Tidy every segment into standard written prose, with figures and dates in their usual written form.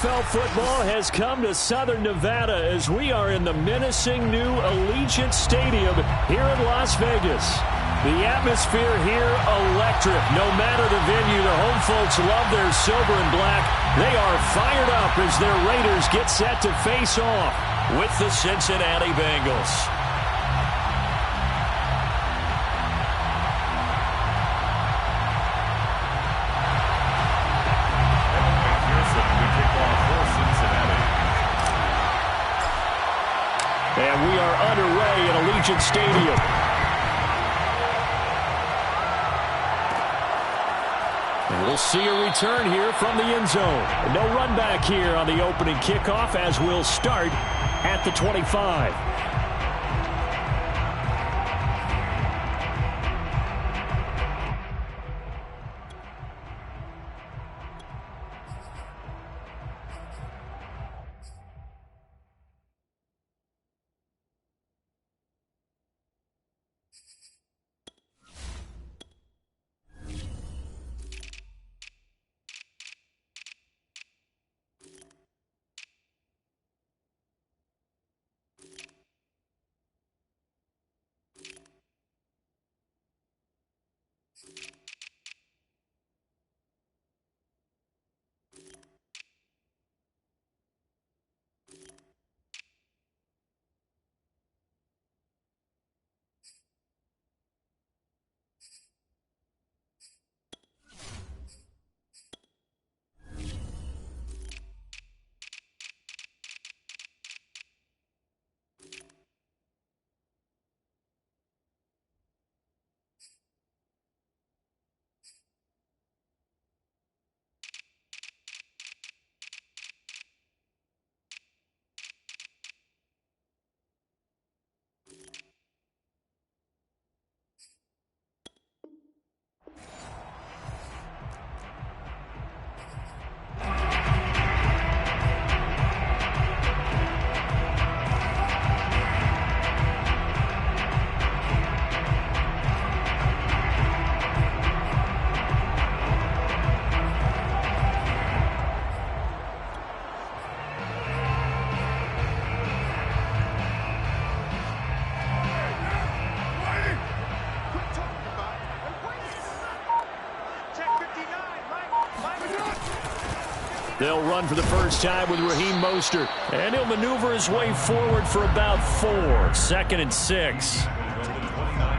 NFL football has come to Southern Nevada as we are in the menacing new Allegiant Stadium here in Las Vegas. The atmosphere here electric. No matter the venue, the home folks love their silver and black. They are fired up as their Raiders get set to face off with the Cincinnati Bengals. And we are underway at Allegiant Stadium. And we'll see a return here from the end zone. No run back here on the opening kickoff as we'll start at the 25. They'll run for the first time with Raheem Mostert. And he'll maneuver his way forward for about 4. 2nd and 6.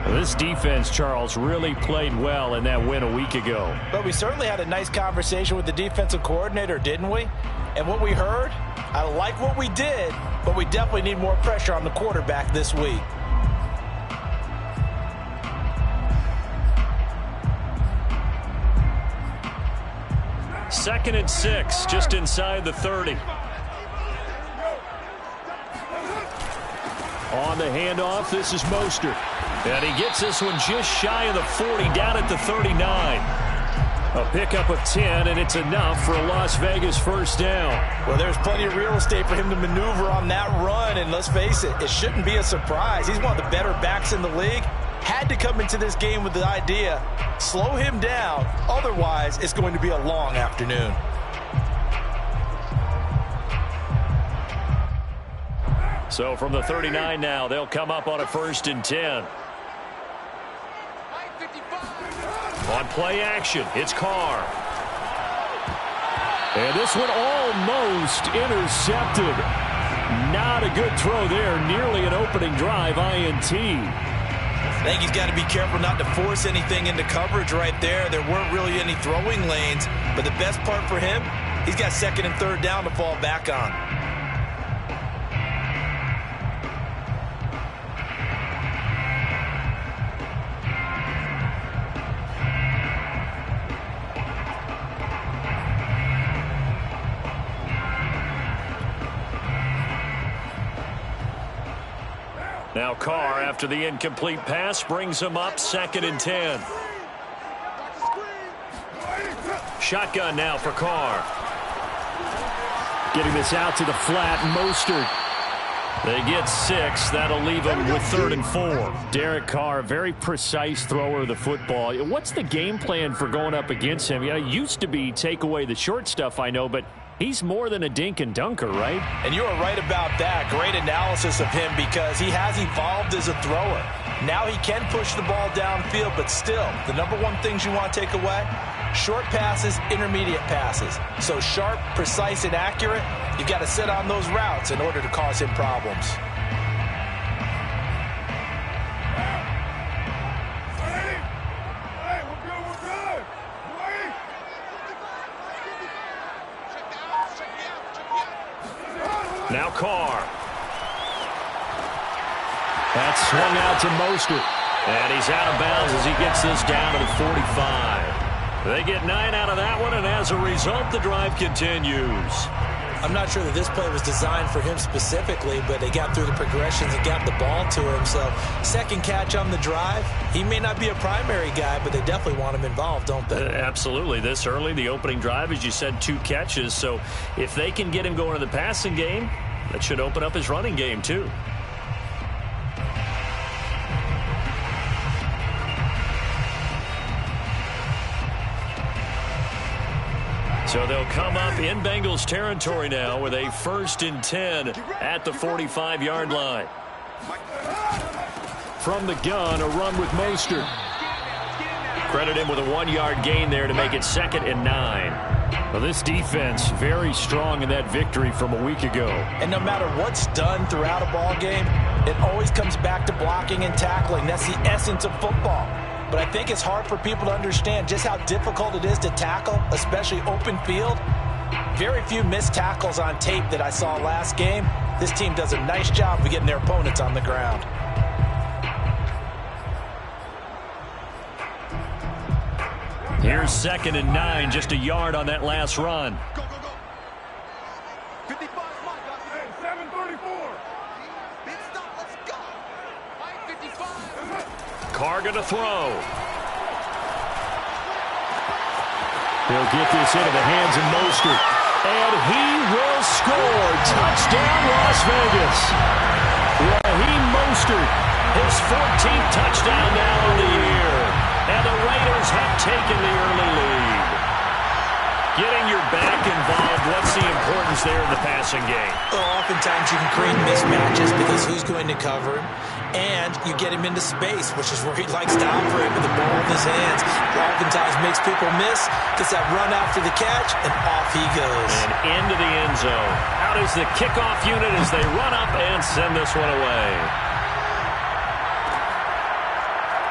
This defense, Charles, really played well in that win a week ago. But we certainly had a nice conversation with the defensive coordinator, didn't we? And what we heard, I like what we did, but we definitely need more pressure on the quarterback this week. Second and 6, just inside the 30. On the handoff, this is Mostert. And he gets this one just shy of the 40, down at the 39. A pickup of 10, and it's enough for a Las Vegas first down. Well, there's plenty of real estate for him to maneuver on that run, and let's face it, it shouldn't be a surprise. He's one of the better backs in the league. Had to come into this game with the idea, slow him down, otherwise it's going to be a long afternoon. So from the 39 now, they'll come up on a 1st and 10. On play action, it's Carr. And this one almost intercepted. Not a good throw there, nearly an opening drive INT. I think he's got to be careful not to force anything into coverage right there. There weren't really any throwing lanes, but the best part for him, he's got 2nd and 3rd down to fall back on. Now Carr, after the incomplete pass, brings him up 2nd and 10. Shotgun now for Carr. Getting this out to the flat, Mostert. They get 6. That'll leave them with 3rd and 4. Derek Carr, very precise thrower of the football. What's the game plan for going up against him? It used to be take away the short stuff, I know, but he's more than a dink and dunker, right? And you are right about that. Great analysis of him because he has evolved as a thrower. Now he can push the ball downfield, but still, the number one things you want to take away, short passes, intermediate passes. So sharp, precise, and accurate, you've got to sit on those routes in order to cause him problems. Now Carr. That's swung out to Mostert. And he's out of bounds as he gets this down to the 45. They get 9 out of that one, and as a result, the drive continues. I'm not sure that this play was designed for him specifically, but they got through the progressions and got the ball to him. So second catch on the drive. He may not be a primary guy, but they definitely want him involved, don't they? Absolutely. This early, the opening drive, as you said, 2 catches. So if they can get him going to the passing game, that should open up his running game too. So they'll come up in Bengals territory now with a 1st and 10 at the 45-yard line. From the gun, a run with Mostert. Credit him with a 1-yard gain there to make it 2nd and 9. Well, this defense very strong in that victory from a week ago. And no matter what's done throughout a ball game, it always comes back to blocking and tackling. That's the essence of football. But I think it's hard for people to understand just how difficult it is to tackle, especially open field. Very few missed tackles on tape that I saw last game. This team does a nice job of getting their opponents on the ground. Here's 2nd and 9, just a yard on that last run. Go, go, go. 55 Mike. 734. Big stop. Let's go. Mike 55. Carr going to throw. He'll get this into the hands of Mostert. And he will score. Touchdown, Las Vegas. Raheem Mostert, his 14th touchdown now of the year. And the Raiders have taken the early lead. Getting your back involved, what's the importance there in the passing game? Well, oftentimes you can create mismatches because who's going to cover him? And you get him into space, which is where he likes to operate with the ball in his hands. Oftentimes makes people miss, gets that run after the catch, and off he goes. And into the end zone. Out is the kickoff unit as they run up and send this one away.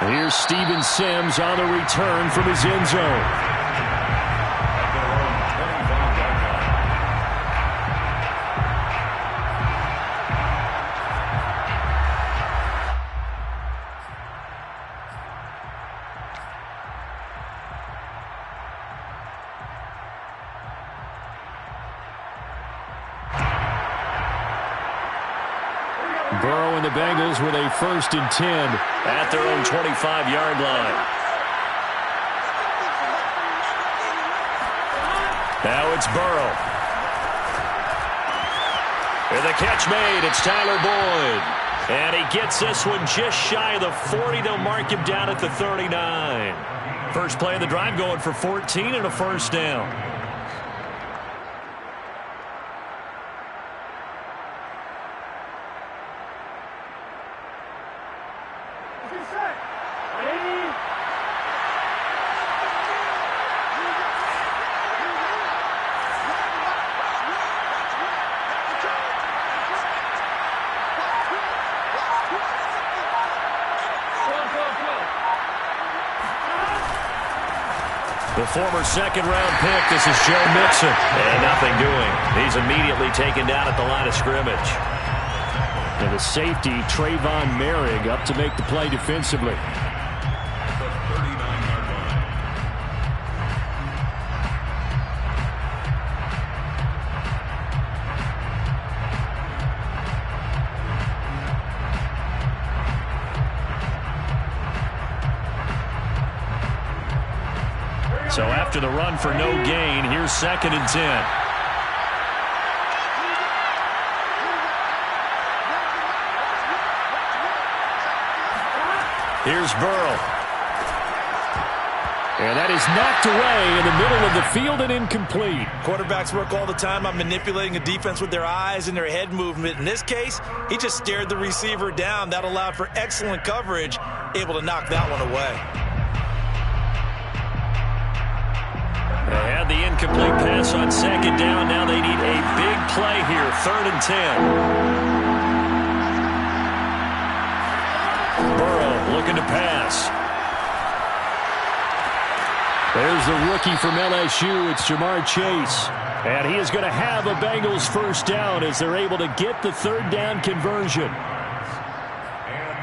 Here's Steven Sims on the return from his end zone. Burrow and the Bengals with a 1st and 10 at their own 25-yard line. Now it's Burrow. And the catch made. It's Tyler Boyd. And he gets this one just shy of the 40. They'll mark him down at the 39. First play of the drive going for 14 and a 1st down. The former second-round pick, this is Joe Mixon. And nothing doing. He's immediately taken down at the line of scrimmage. And the safety, Trayvon Merrick, up to make the play defensively. So after the run for no gain, here's 2nd and 10. Here's Burrow. And that is knocked away in the middle of the field and incomplete. Quarterbacks work all the time on manipulating a defense with their eyes and their head movement. In this case, he just stared the receiver down. That allowed for excellent coverage, able to knock that one away. They had the incomplete pass on second down. Now they need a big play here, 3rd and 10. Burrow looking to pass. There's the rookie from LSU. It's Jamar Chase. And he is going to have a Bengals first down as they're able to get the 3rd down conversion.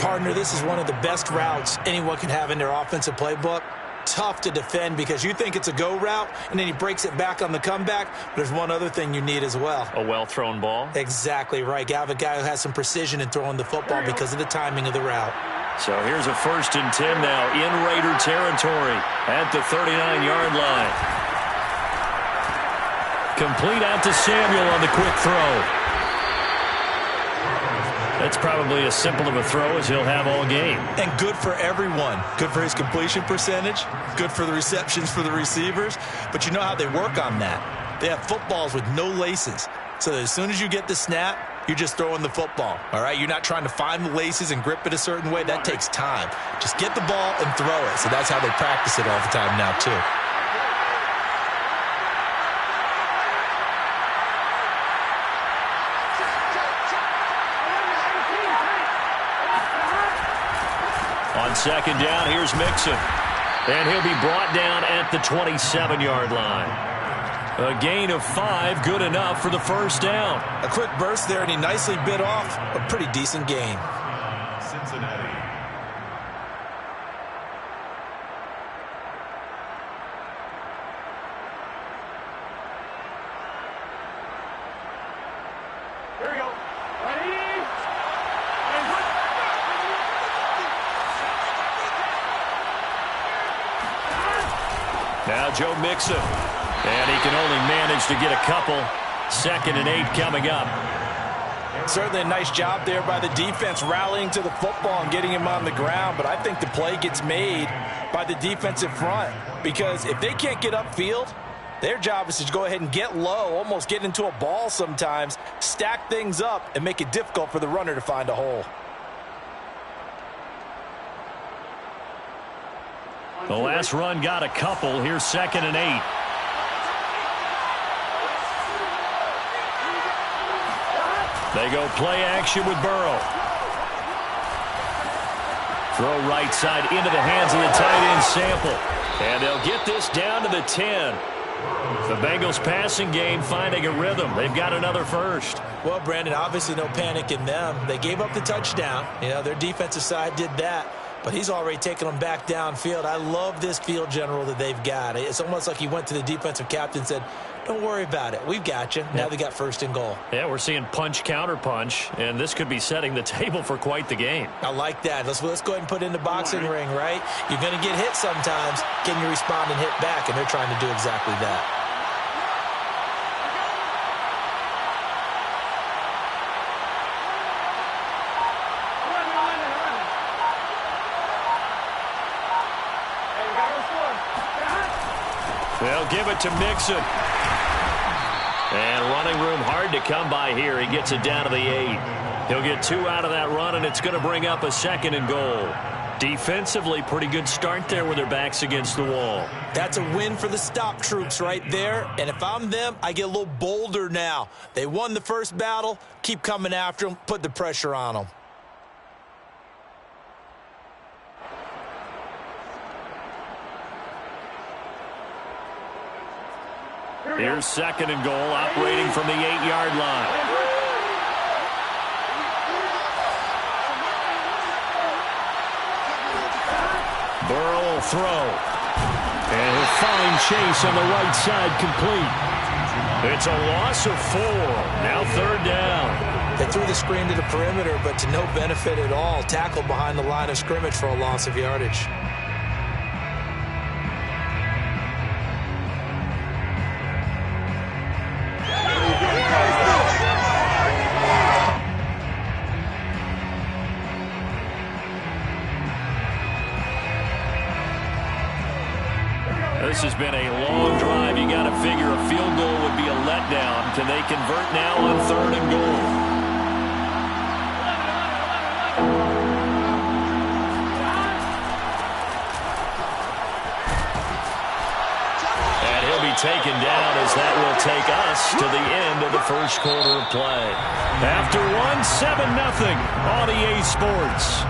Partner, this is one of the best routes anyone can have in their offensive playbook. Tough to defend because you think it's a go route, and then he breaks it back on the comeback. There's one other thing you need as well. A well-thrown ball? Exactly right. You have a guy who has some precision in throwing the football because of the timing of the route. So here's a 1st and 10 now in Raider territory at the 39-yard line. Complete out to Samuel on the quick throw. That's probably as simple of a throw as he'll have all game. And good for everyone. Good for his completion percentage. Good for the receptions for the receivers. But you know how they work on that. They have footballs with no laces. So that as soon as you get the snap, you're just throwing the football, all right? You're not trying to find the laces and grip it a certain way. That takes time. Just get the ball and throw it. So that's how they practice it all the time now, too. On second down, here's Mixon. And he'll be brought down at the 27-yard line. A gain of 5, good enough for the first down. A quick burst there, and he nicely bit off a pretty decent gain. Cincinnati. Here we go. Ready? Now Joe Mixon. And he can only manage to get a couple. 2nd and 8 coming up. Certainly a nice job there by the defense rallying to the football and getting him on the ground. But I think the play gets made by the defensive front. Because if they can't get upfield, their job is to go ahead and get low, almost get into a ball sometimes, stack things up, and make it difficult for the runner to find a hole. The last run got a couple. Here's 2nd and 8. They go play action with Burrow. Throw right side into the hands of the tight end Sample. And they'll get this down to the 10. The Bengals passing game finding a rhythm. They've got another first. Well, Brandon, obviously no panic in them. They gave up the touchdown. You know, their defensive side did that. But he's already taken them back downfield. I love this field general that they've got. It's almost like he went to the defensive captain and said, don't worry about it. We've got you. Now they got 1st and goal. Yeah, we're seeing punch, counter punch, and this could be setting the table for quite the game. I like that. Let's go ahead and put it in the boxing ring, right? You're going to get hit sometimes. Can you respond and hit back? And they're trying to do exactly that. They'll give it to Mixon. And running room hard to come by here. He gets it down to the 8. He'll get 2 out of that run, and it's going to bring up a 2nd and goal. Defensively, pretty good start there with their backs against the wall. That's a win for the stop troops right there. And if I'm them, I get a little bolder now. They won the first battle. Keep coming after them. Put the pressure on them. Here's 2nd and goal, operating from the 8-yard line. Burrow will throw. And he'll find Chase on the right side complete. It's a loss of 4. Now 3rd down. They threw the screen to the perimeter, but to no benefit at all. Tackled behind the line of scrimmage for a loss of yardage. been a long drive. You got to figure a field goal would be a letdown. Can they convert now on 3rd and goal? And he'll be taken down as that will take us to the end of the first quarter of play. After one, 7-0 on EA Sports.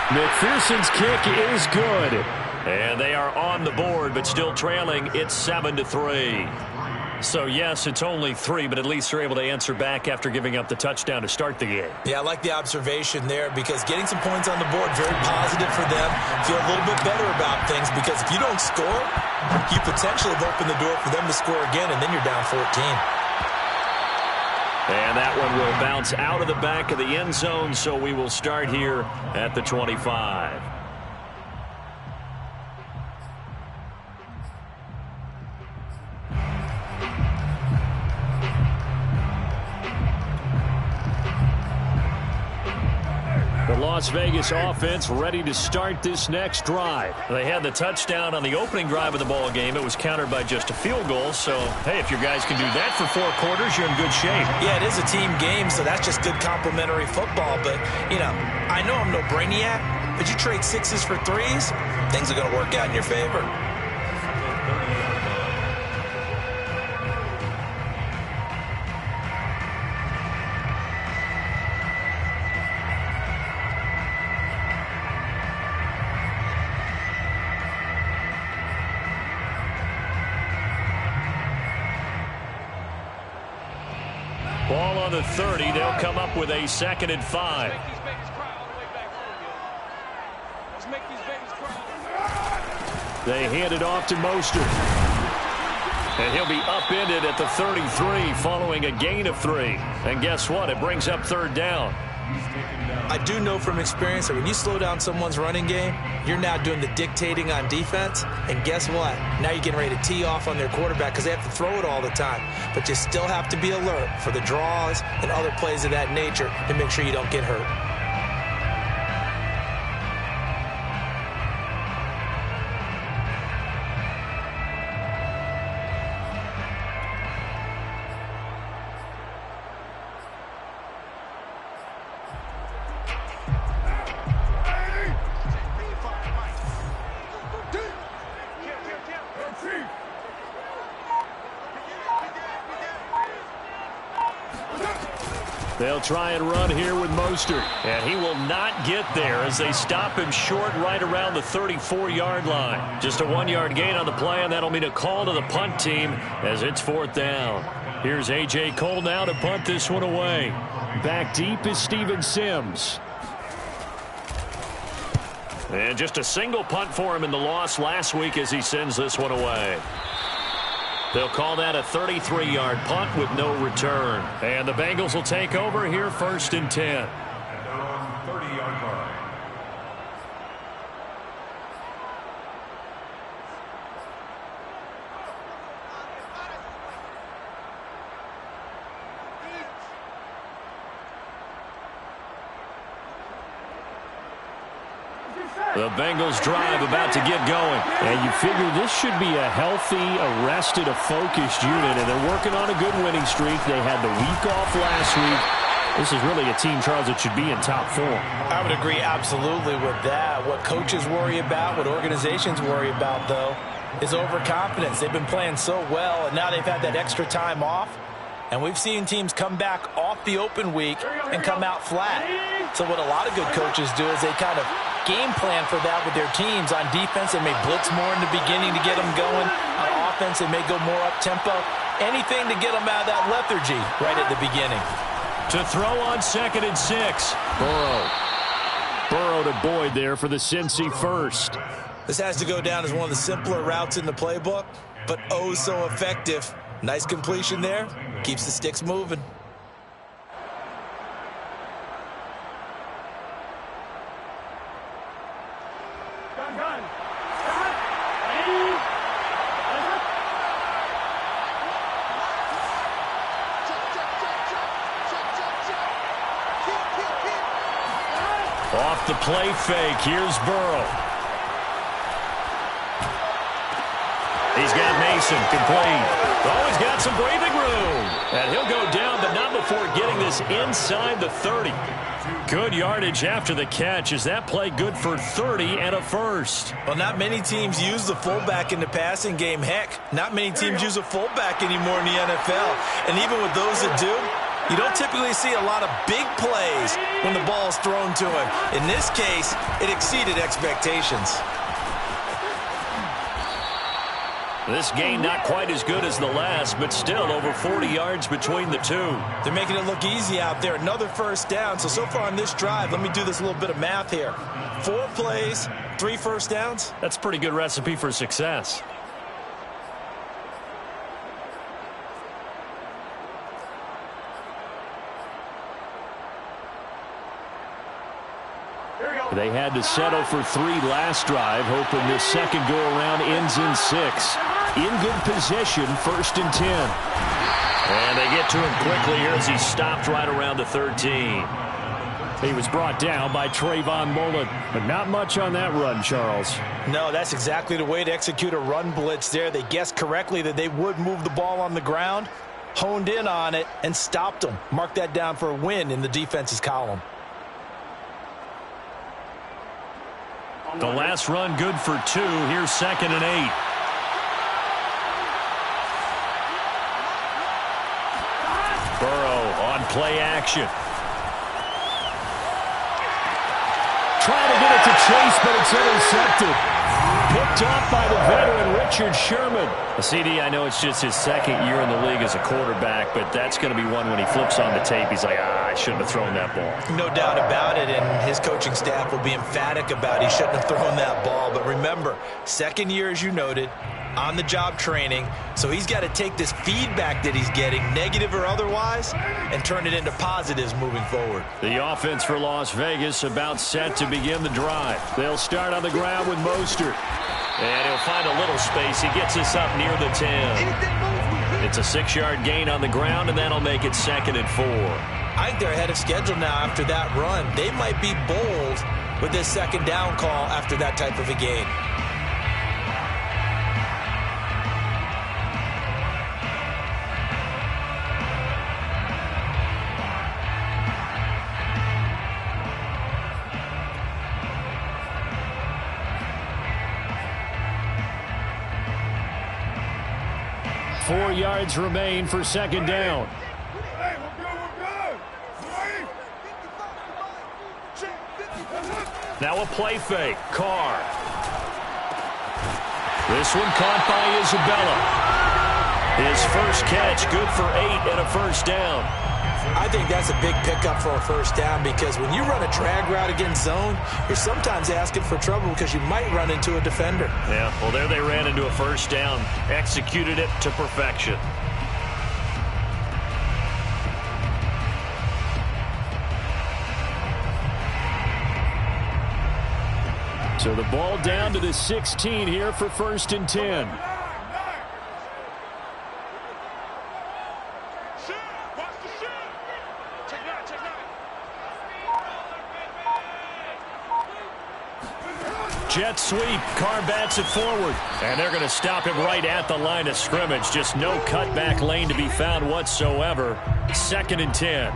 McPherson's kick is good. And they are on the board, but still trailing. It's 7-3. So, yes, it's only 3, but at least they're able to answer back after giving up the touchdown to start the game. Yeah, I like the observation there because getting some points on the board, very positive for them. Feel a little bit better about things because if you don't score, you potentially have opened the door for them to score again, and then you're down 14. And that one will bounce out of the back of the end zone, so we will start here at the 25. The Las Vegas offense ready to start this next drive. They had the touchdown on the opening drive of the ball game. It was countered by just a field goal. So, hey, if your guys can do that for 4 quarters, you're in good shape. Yeah, it is a team game, so that's just good complementary football. But, you know, I know I'm no brainiac, but you trade 6s for 3s, things are going to work out in your favor. Ball on the 30. They'll come up with a 2nd and 5. They hand it off to Mostert. And he'll be upended at the 33 following a gain of 3. And guess what? It brings up 3rd down. I do know from experience that when you slow down someone's running game, you're now doing the dictating on defense. And guess what? Now you're getting ready to tee off on their quarterback because they have to throw it all the time. But you still have to be alert for the draws and other plays of that nature to make sure you don't get hurt. They'll try and run here with Mostert. And he will not get there as they stop him short right around the 34-yard line. Just a 1-yard gain on the play, and that'll mean a call to the punt team as it's 4th down. Here's A.J. Cole now to punt this one away. Back deep is Steven Sims. And just a single punt for him in the loss last week as he sends this one away. They'll call that a 33-yard punt with no return. And the Bengals will take over here 1st and 10. And on 30-yard line. The Bengals drive about to get going. And you figure this should be a healthy, arrested, a focused unit. And they're working on a good winning streak. They had the week off last week. This is really a team, Charles, that should be in top form. I would agree absolutely with that. What coaches worry about, what organizations worry about, though, is overconfidence. They've been playing so well, and now they've had that extra time off. And we've seen teams come back off the open week and come out flat. So what a lot of good coaches do is they kind of game plan for that with their teams. On defense, they may blitz more in the beginning to get them going. On offense, they may go more up-tempo. Anything to get them out of that lethargy right at the beginning. To throw on 2nd and 6. Burrow to Boyd there for the Cincy first. This has to go down as one of the simpler routes in the playbook, but oh so effective. Nice completion there. Keeps the sticks moving. the play fake. Here's Burrow. He's got Mason complete. Oh, he's got some breathing room. And he'll go down, but not before getting this inside the 30. Good yardage after the catch. Is that play good for 30 and a first? Well, not many teams use the fullback in the passing game. Heck, not many teams use a fullback anymore in the NFL. And even with those that do, you don't typically see a lot of big plays when the ball is thrown to him. In this case, it exceeded expectations. This gain not quite as good as the last, but still over 40 yards between the two. They're making it look easy out there. Another first down. So far on this drive, let me do this little bit of math here. 4 plays, 3 first downs. That's a pretty good recipe for success. They had to settle for 3 last drive, hoping this second go-around ends in 6. In good position, 1st and 10. And they get to him quickly here as he stopped right around the 13. He was brought down by Trayvon Mullen, but not much on that run, Charles. No, that's exactly the way to execute a run blitz there. They guessed correctly that they would move the ball on the ground, honed in on it, and stopped them. Mark that down for a win in the defense's column. The last run good for 2. Here's 2nd and 8. Burrow on play action. Trying to get it to Chase, but it's intercepted. Picked off by the veteran Richard Sherman. A CD, I know it's just his 2nd year in the league as a quarterback, but that's going to be one when he flips on the tape. He's like, I shouldn't have thrown that ball. No doubt about it, and his coaching staff will be emphatic about he shouldn't have thrown that ball. But remember, 2nd year, as you noted, on-the-job training, so he's got to take this feedback that he's getting, negative or otherwise, and turn it into positives moving forward. The offense for Las Vegas about set to begin the drive. They'll start on the ground with Mostert. And he'll find a little space. He gets us up near the 10. It's a 6-yard gain on the ground, and that'll make it 2nd and 4. I think they're ahead of schedule now after that run. They might be bold with this 2nd down call after that type of a gain. Four yards remain for 2nd down. Now a play fake. Carr. This one caught by Isabella. His first catch, good for 8 and a first down. I think that's a big pickup for a first down because when you run a drag route against zone, you're sometimes asking for trouble because you might run into a defender. Yeah, well, there they ran into a first down, executed it to perfection. So the ball down to the 16 here for 1st and 10. Jet sweep. Carr bats it forward. And they're going to stop him right at the line of scrimmage. Just no cutback lane to be found whatsoever. 2nd and 10.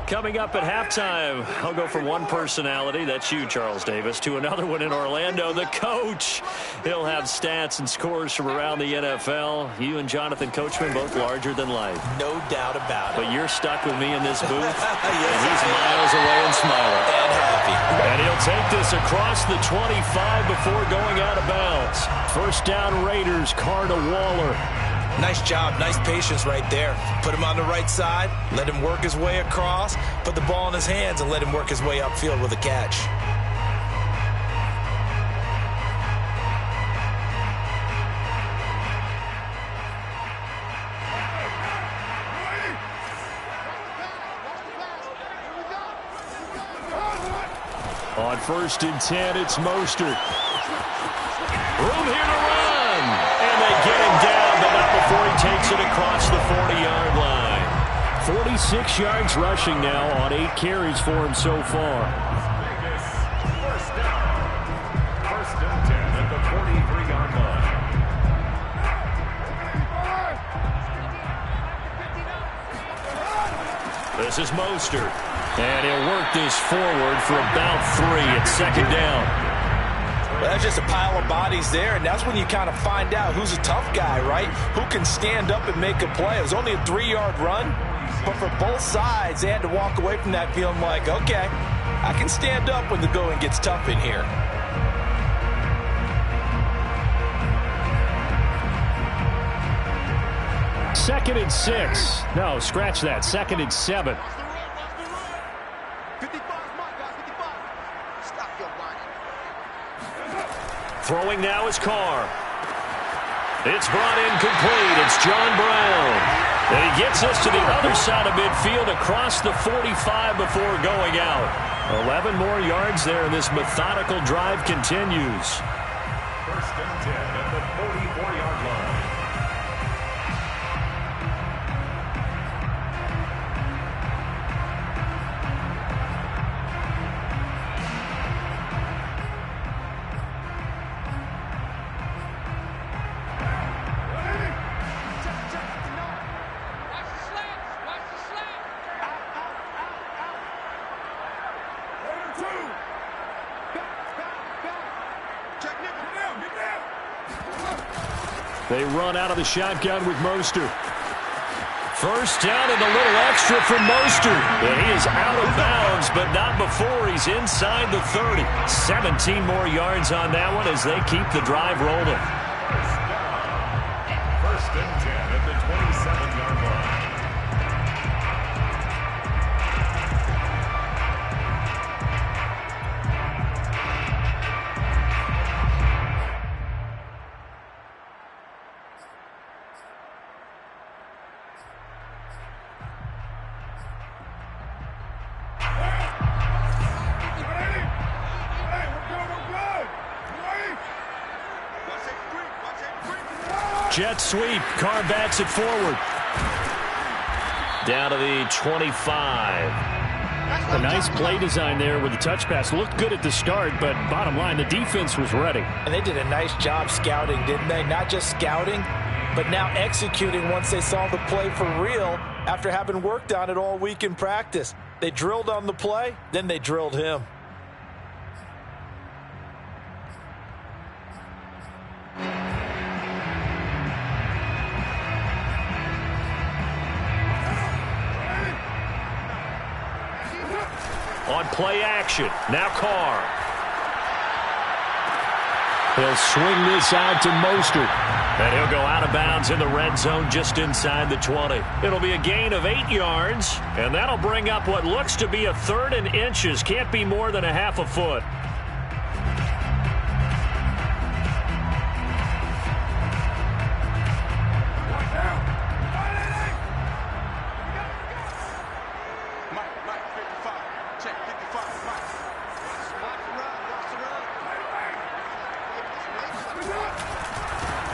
Coming up at halftime, I'll go from one personality, that's you, Charles Davis, to another one in Orlando, the coach. He'll have stats and scores from around the NFL. You and Jonathan Coachman, both larger than life. No doubt about it. But you're stuck with me in this booth, yes, and he's miles away and smiling. And happy. And he'll take this across the 25 before going out of bounds. First down Raiders, Carr to Waller. Nice job, nice patience right there. Put him on the right side, let him work his way across, put the ball in his hands, and let him work his way upfield with a catch. On 1st and 10, it's Mostert. Room here to run. And they get him down, but not before he takes it across the 40-yard line. 46 yards rushing now on 8 carries for him so far. First down. 1st and 10 at the 43-yard line. This is Mostert. And he'll work this forward for about 3 at 2nd down. Well, that's just a pile of bodies there, and that's when you kind of find out who's a tough guy, right? Who can stand up and make a play. It was only a 3-yard run, but for both sides, they had to walk away from that feeling like, okay, I can stand up when the going gets tough in here. Second and 6. No, scratch that. 2nd and 7. Throwing now is Carr. It's brought in complete. It's John Brown. And he gets us to the other side of midfield across the 45 before going out. 11 more yards there, and this methodical drive continues. 1st and 10 at the 44-yard line. They run out of the shotgun with Mostert. First down and a little extra from Mostert. And he is out of bounds, but not before he's inside the 30. 17 more yards on that one as they keep the drive rolling. 1st and 10 at the 27-yard line. Jet sweep. Carr bats it forward. Down to the 25. A nice play design there with the touch pass. Looked good at the start, but bottom line, the defense was ready. And they did a nice job scouting, didn't they? Not just scouting, but now executing once they saw the play for real after having worked on it all week in practice. They drilled on the play, then they drilled him. On play action, now Carr. He'll swing this out to Mostert. And he'll go out of bounds in the red zone just inside the 20. It'll be a gain of 8 yards, and that'll bring up what looks to be a 3rd and inches. Can't be more than a half a foot.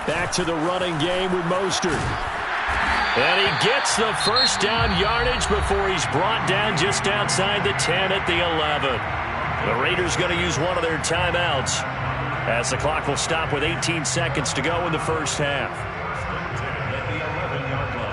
Back to the running game with Mostert. And he gets the first down yardage before he's brought down just outside the 10 at the 11. The Raiders going to use one of their timeouts as the clock will stop with 18 seconds to go in the first half. At the 11-yard line.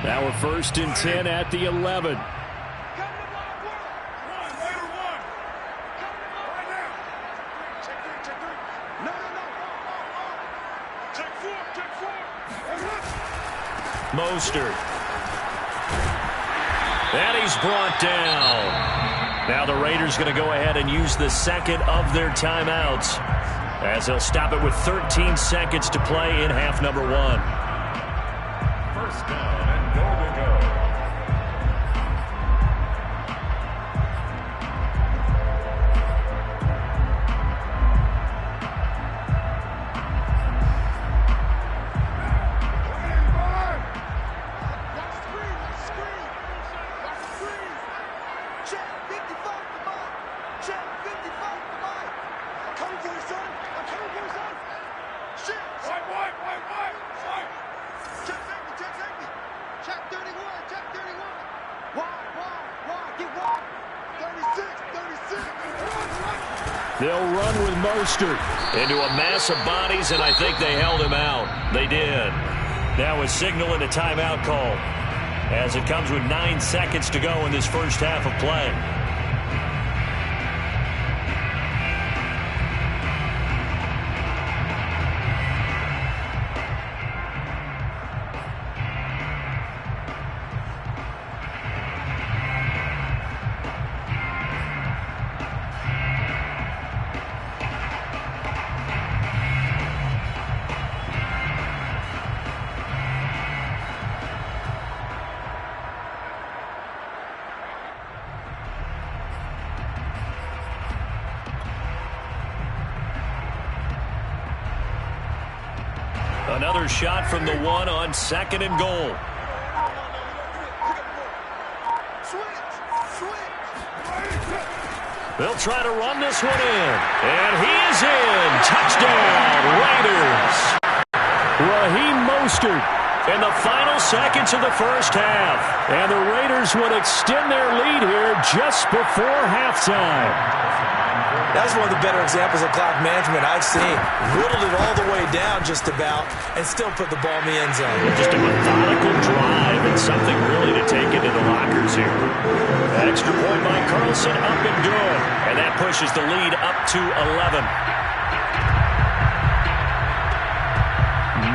Now we're 1st and 10 at the 11. Mostert. And he's brought down. Now the Raiders going to go ahead and use the second of their timeouts as they'll stop it with 13 seconds to play in half number 1. First down and goal to go. Check 31. Check 31. Wide. Get wide. 36. They'll run with Mostert into a mass of bodies, and I think they held him out. They did. Now a signal and a timeout call as it comes with 9 seconds to go in this first half of play. Another shot from the one on 2nd and goal. They'll try to run this one in. And he is in. Touchdown, Raiders. Raheem Mostert in the final seconds of the first half. And the Raiders would extend their lead here just before halftime. That's one of the better examples of clock management I've seen. Whittled it all the way down just about and still put the ball in the end zone. Just a methodical drive and something really to take into the lockers here. That extra point by Carlson up and good. And that pushes the lead up to 11.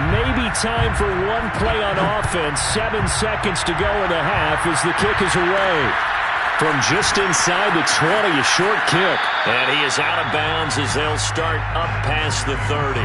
Maybe time for one play on offense. 7 seconds to go in the half as the kick is away. From just inside the 20, a short kick. And he is out of bounds as they'll start up past the 30.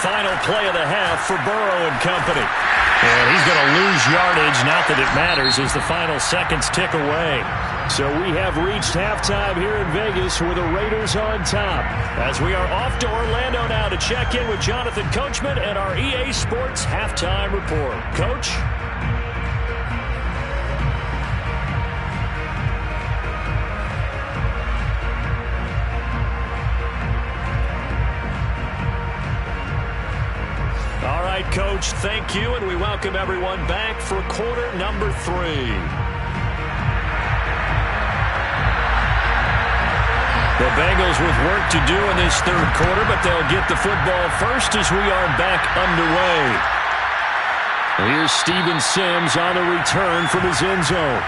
Final play of the half for Burrow and company. And he's going to lose yardage, not that it matters, as the final seconds tick away. So we have reached halftime here in Vegas with the Raiders on top. As we are off to Orlando now to check in with Jonathan Coachman and our EA Sports Halftime Report. Coach? All right, Coach, thank you, and we welcome everyone back for quarter number 3. The Bengals with work to do in this third quarter, but they'll get the football first as we are back underway. Here's Steven Sims on the return from his end zone.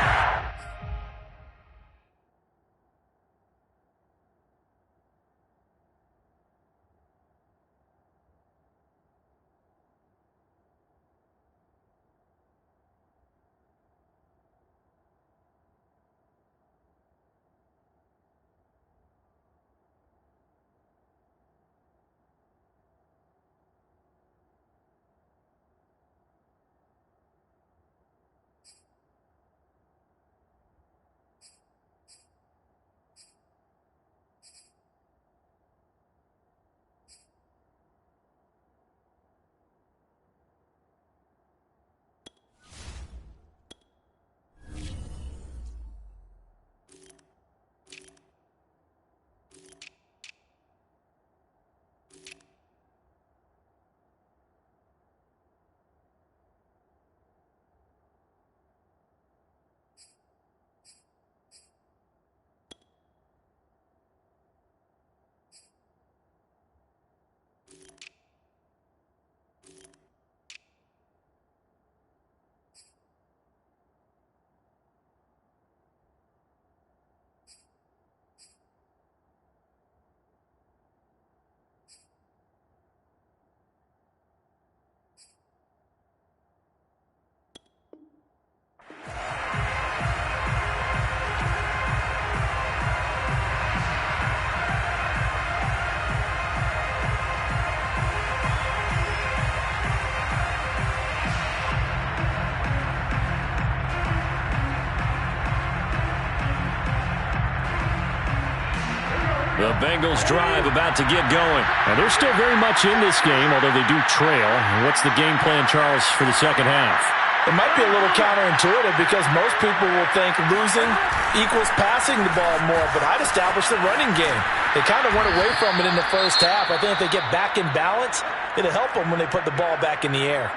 Bengals drive about to get going. And they're still very much in this game, although they do trail. What's the game plan, Charles, for the second half? It might be a little counterintuitive because most people will think losing equals passing the ball more, but I'd establish the running game. They kind of went away from it in the first half. I think if they get back in balance, it'll help them when they put the ball back in the air.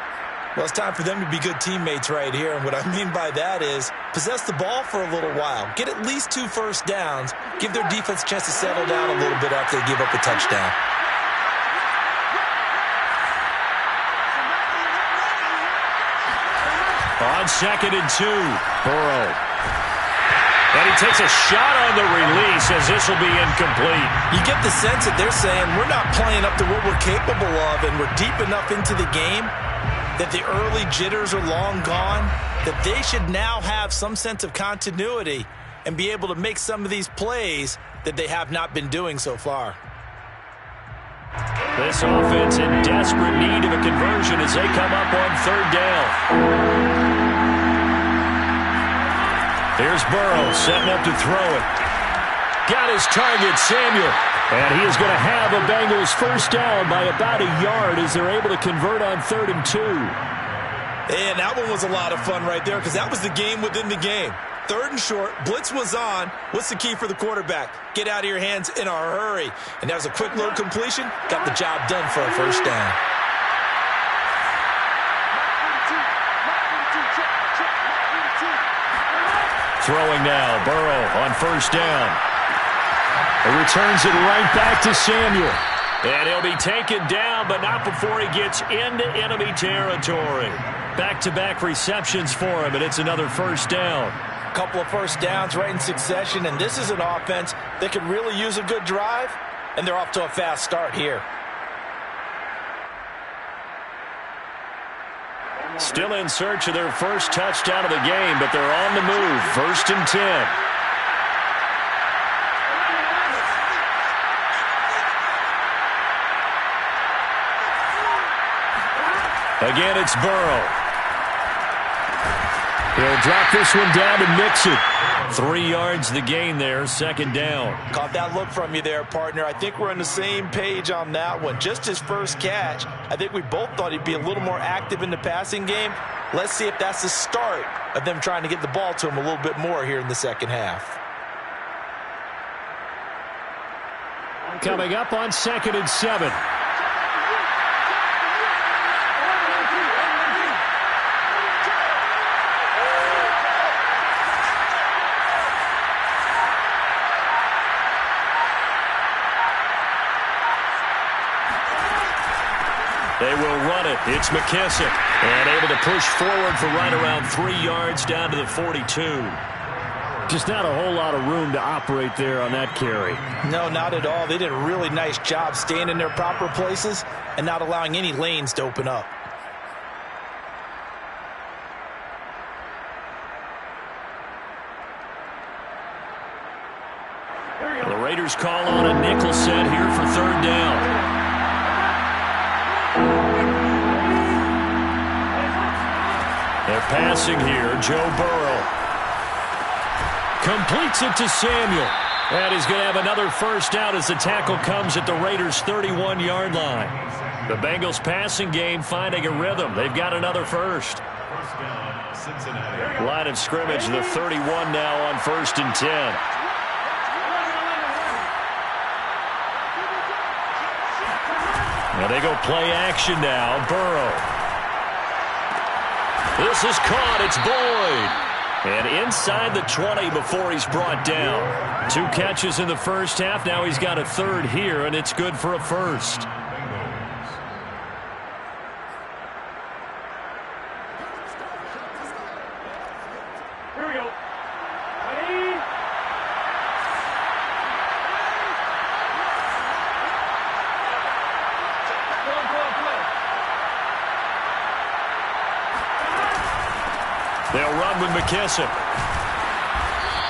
Well, it's time for them to be good teammates right here, and what I mean by that is possess the ball for a little while, get at least 2 first downs, give their defense a chance to settle down a little bit after they give up a touchdown. On 2nd and 2, Burrow. And he takes a shot on the release as this will be incomplete. You get the sense that they're saying we're not playing up to what we're capable of, and we're deep enough into the game that the early jitters are long gone, that they should now have some sense of continuity and be able to make some of these plays that they have not been doing so far. This offense in desperate need of a conversion as they come up on 3rd down. Here's Burrow setting up to throw it. Got his target, Samuel. And he is going to have a Bengals first down by about a yard as they're able to convert on 3rd and 2. And that one was a lot of fun right there because that was the game within the game. 3rd and short, blitz was on. What's the key for the quarterback? Get out of your hands in a hurry. And that was a quick little completion. Got the job done for a first down. Throwing now, Burrow on 1st down. He returns it right back to Samuel. And he'll be taken down, but not before he gets into enemy territory. Back-to-back receptions for him, and it's another first down. A couple of first downs right in succession, and this is an offense that could really use a good drive, and they're off to a fast start here. Still in search of their first touchdown of the game, but they're on the move. 1st and 10. Again, it's Burrow. He'll drop this one down to mix it. 3 yards the gain there, 2nd down. Caught that look from you there, partner. I think we're on the same page on that one. Just his first catch, I think we both thought he'd be a little more active in the passing game. Let's see if that's the start of them trying to get the ball to him a little bit more here in the second half. Coming up on 2nd and 7. They will run it. It's McKissick. And able to push forward for right around 3 yards down to the 42. Just not a whole lot of room to operate there on that carry. No, not at all. They did a really nice job staying in their proper places and not allowing any lanes to open up. The Raiders call on a nickel set here for 3rd down. They're passing here. Joe Burrow completes it to Samuel. And he's going to have another first down as the tackle comes at the Raiders' 31-yard line. The Bengals passing game finding a rhythm. They've got another first. Line of scrimmage, the 31 now on 1st and 10. Now they go play action now. Burrow. This is caught. It's Boyd. And inside the 20 before he's brought down. 2 catches in the first half. Now he's got a 3rd here, and it's good for a first. Here we go. They'll run with McKissick.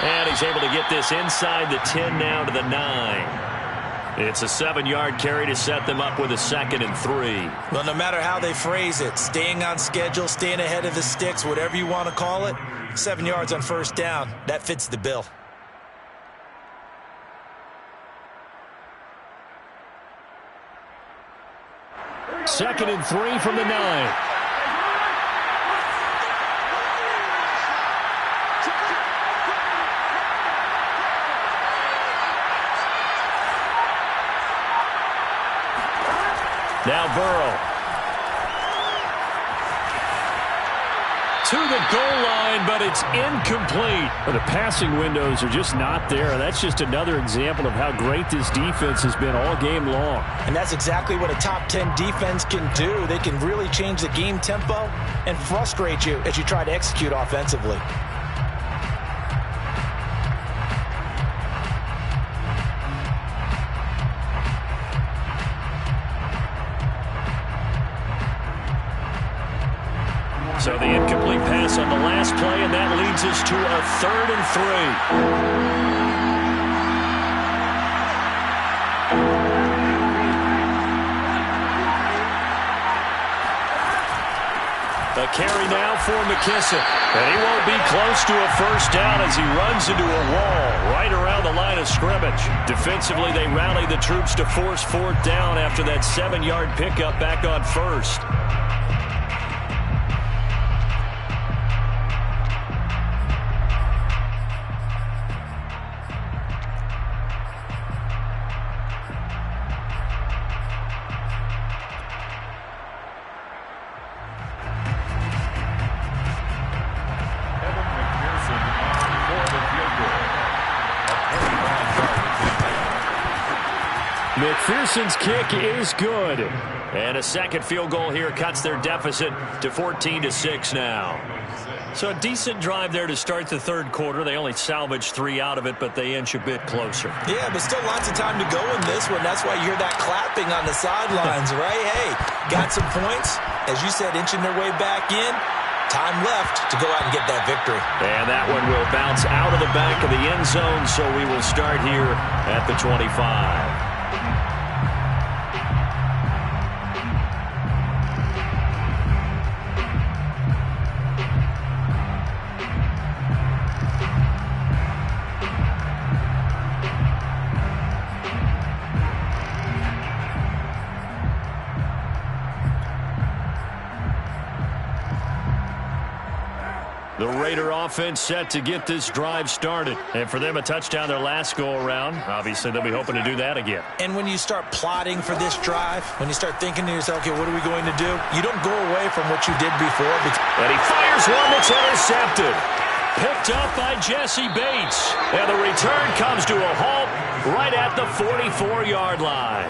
And he's able to get this inside the 10 now to the 9. It's a 7-yard carry to set them up with a 2nd and 3. Well, no matter how they phrase it, staying on schedule, staying ahead of the sticks, whatever you want to call it, 7 yards on first down, that fits the bill. 2nd and 3 from the 9. Now Burrow. To the goal line, but it's incomplete. The passing windows are just not there. That's just another example of how great this defense has been all game long. And that's exactly what a top 10 defense can do. They can really change the game tempo and frustrate you as you try to execute offensively. So the incomplete pass on the last play, and that leads us to a 3rd and 3. A carry now for McKissick. And he won't be close to a first down as he runs into a wall right around the line of scrimmage. Defensively, they rally the troops to force 4th down after that 7-yard pickup back on 1st. McPherson's kick is good. And a second field goal here cuts their deficit to 14-6 now. So a decent drive there to start the 3rd quarter. They only salvaged 3 out of it, but they inch a bit closer. Yeah, but still lots of time to go in this one. That's why you hear that clapping on the sidelines, right? Hey, got some points. As you said, inching their way back in. Time left to go out and get that victory. And that one will bounce out of the back of the end zone, so we will start here at the 25. The Raider offense set to get this drive started. And for them, a touchdown their last go-around. Obviously, they'll be hoping to do that again. And when you start plotting for this drive, when you start thinking to yourself, okay, what are we going to do? You don't go away from what you did before. And he fires one that's intercepted. Picked up by Jesse Bates. And the return comes to a halt right at the 44-yard line.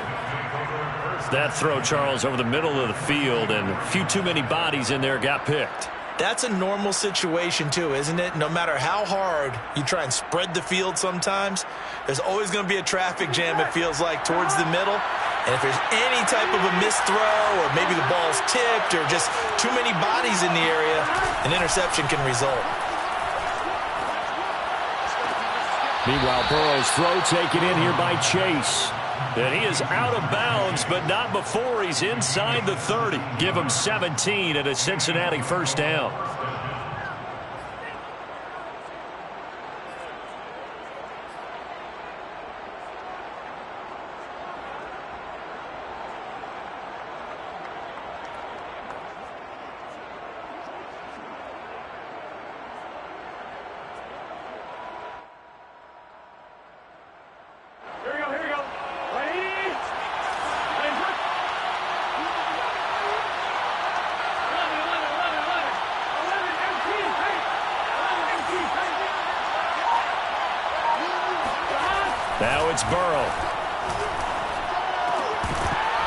That throw, Charles, over the middle of the field, and a few too many bodies in there got picked. That's a normal situation, too, isn't it? No matter how hard you try and spread the field sometimes, there's always going to be a traffic jam, it feels like, towards the middle. And if there's any type of a missed throw or maybe the ball's tipped or just too many bodies in the area, an interception can result. Meanwhile, Burrow's throw taken in here by Chase. And he is out of bounds, but not before he's inside the 30. Give him 17 and a Cincinnati first down. Now it's Burrow.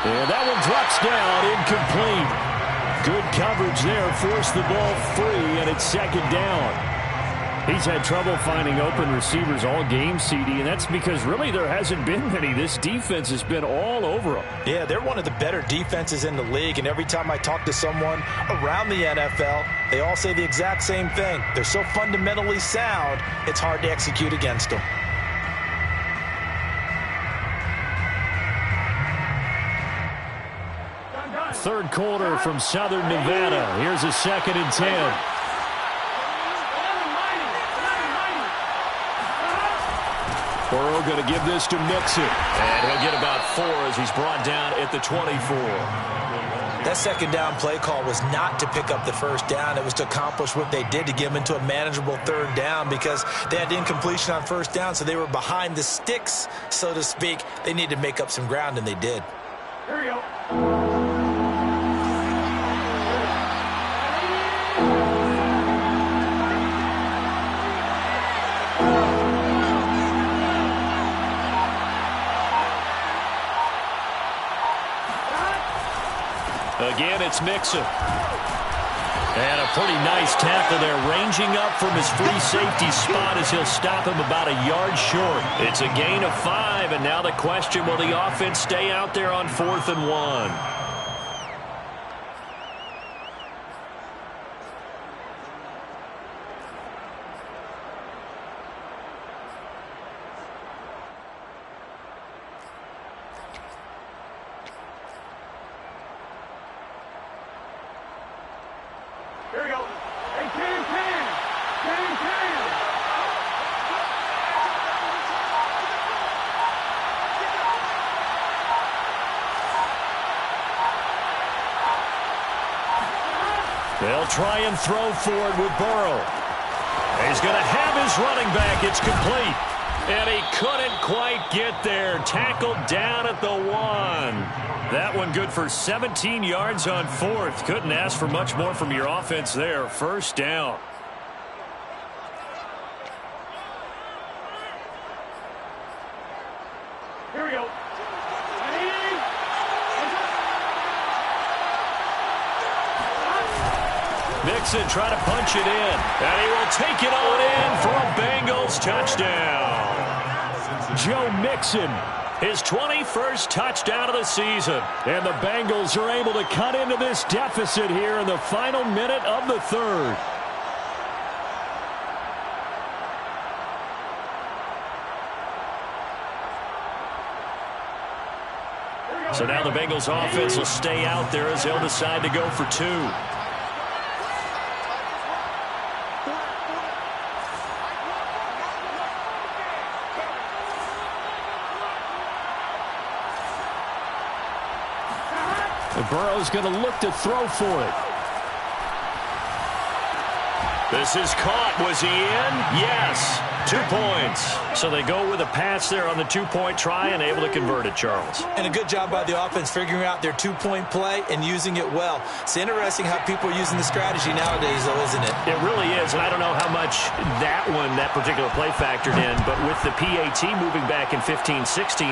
And that one drops down, incomplete. Good coverage there, forced the ball free, and it's 2nd down. He's had trouble finding open receivers all game, CD, and that's because really there hasn't been many. This defense has been all over them. Yeah, they're one of the better defenses in the league, and every time I talk to someone around the NFL, they all say the exact same thing. They're so fundamentally sound, it's hard to execute against them. Third quarter from Southern Nevada. Here's a 2nd and 10. Burrow going to give this to Mixon. And he'll get about 4 as he's brought down at the 24. That second down play call was not to pick up the first down. It was to accomplish what they did to get them into a manageable third down because they had incompletion on first down, so they were behind the sticks, so to speak. They needed to make up some ground, and they did. Here we go. Again, it's Mixon. And a pretty nice tackle there, ranging up from his free safety spot as he'll stop him about a yard short. It's a gain of 5, and now the question, will the offense stay out there on 4th and 1? Here we go. Hey, 10. They'll try and throw for it with Burrow. He's going to have his running back. It's complete. And he couldn't quite get there. Tackled down at the 1. That one good for 17 yards on 4th. Couldn't ask for much more from your offense there. First down. Here we go. Mixon trying to punch it in. And he will take it on in for a Bengals touchdown. Joe Mixon, his 21st touchdown of the season. And the Bengals are able to cut into this deficit here in the final minute of the 3rd. So now the Bengals offense will stay out there as they'll decide to go for 2. Burrow's going to look to throw for it. This is caught. Was he in? Yes. 2 points. So they go with a pass there on the 2-point try and able to convert it, Charles. And a good job by the offense figuring out their 2-point play and using it well. It's interesting how people are using the strategy nowadays, though, isn't it? It really is, and I don't know how much that particular play factored in, but with the PAT moving back in 15-16,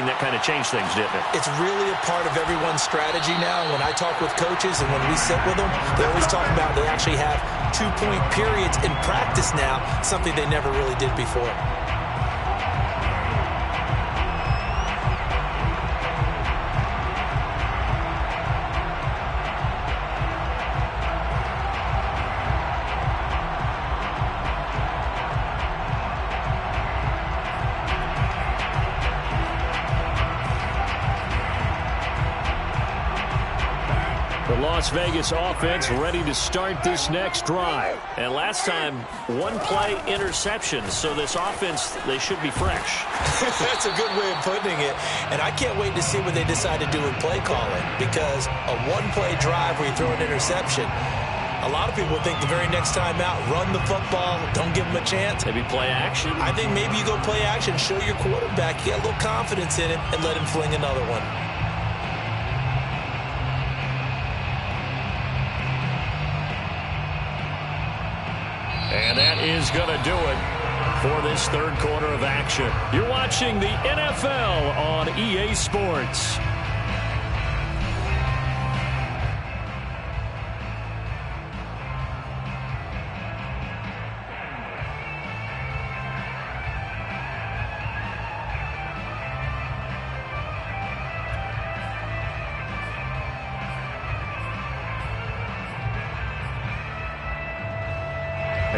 that kind of changed things, didn't it? It's really a part of everyone's strategy now. When I talk with coaches and when we sit with them, they always talk about they actually have 2-point periods in practice now, something they never really did before. The Las Vegas offense ready to start this next drive. And last time, 1-play interception. So this offense, they should be fresh. That's a good way of putting it. And I can't wait to see what they decide to do with play calling. Because a 1-play drive where you throw an interception, a lot of people think the very next time out, run the football, don't give them a chance. Maybe play action? I think maybe you go play action, show your quarterback, get a little confidence in it, and let him fling another one. And that is going to do it for this 3rd quarter of action. You're watching the NFL on EA Sports.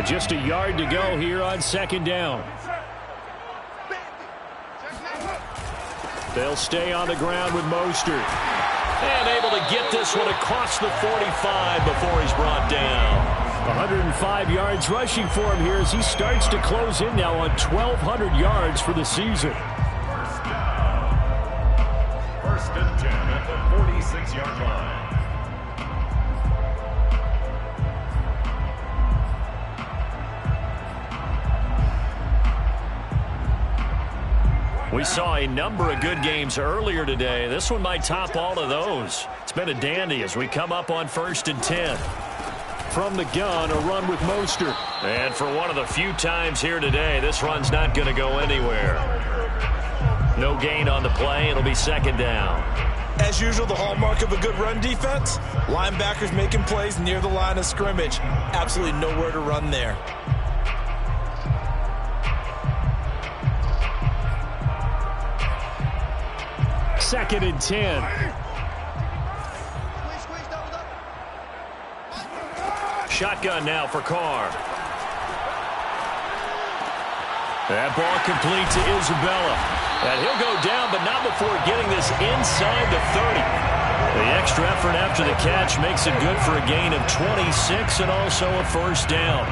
Just a yard to go here on 2nd down. They'll stay on the ground with Mostert. And able to get this one across the 45 before he's brought down. 105 yards rushing for him here as he starts to close in now on 1,200 yards for the season. First and 10 at the 46-yard line. saw a number of good games earlier today. This one might top all of those. It's been a dandy as we come up on 1st and 10. From the gun, a run with Mostert. And for one of the few times here today, this run's not going to go anywhere. No gain on the play. It'll be 2nd down. As usual, the hallmark of a good run defense, linebackers making plays near the line of scrimmage. Absolutely nowhere to run there. Second and 10. Shotgun now for Carr. That ball complete to Isabella. And he'll go down, but not before getting this inside the 30. The extra effort after the catch makes it good for a gain of 26 and also a 1st down.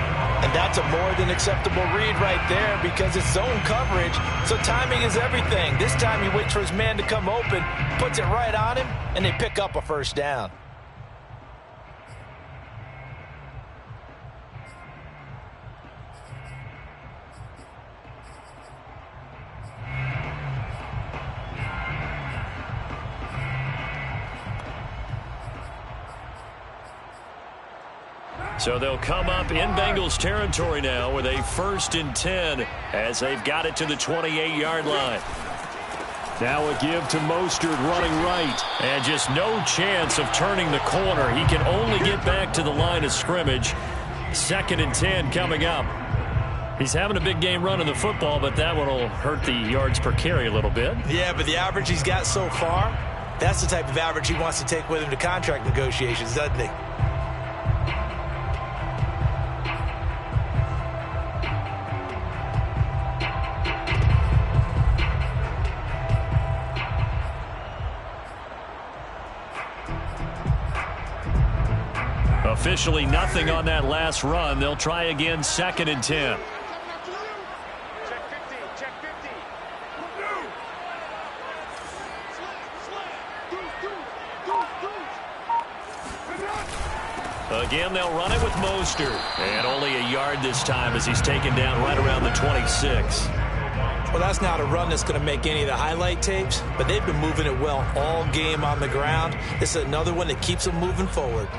And that's a more than acceptable read right there because it's zone coverage, so timing is everything. This time he waits for his man to come open, puts it right on him, and they pick up a 1st down. So they'll come up in Bengals territory now with a 1st and 10 as they've got it to the 28-yard line. Now a give to Mostert running right. And just no chance of turning the corner. He can only get back to the line of scrimmage. 2nd and 10 coming up. He's having a big game running the football, but that one will hurt the yards per carry a little bit. Yeah, but the average he's got so far, that's the type of average he wants to take with him to contract negotiations, doesn't he? Officially nothing on that last run. They'll try again 2nd and 10. Again, they'll run it with Mostert. And only a yard this time as he's taken down right around the 26. Well, that's not a run that's going to make any of the highlight tapes, but they've been moving it well all game on the ground. This is another one that keeps them moving forward.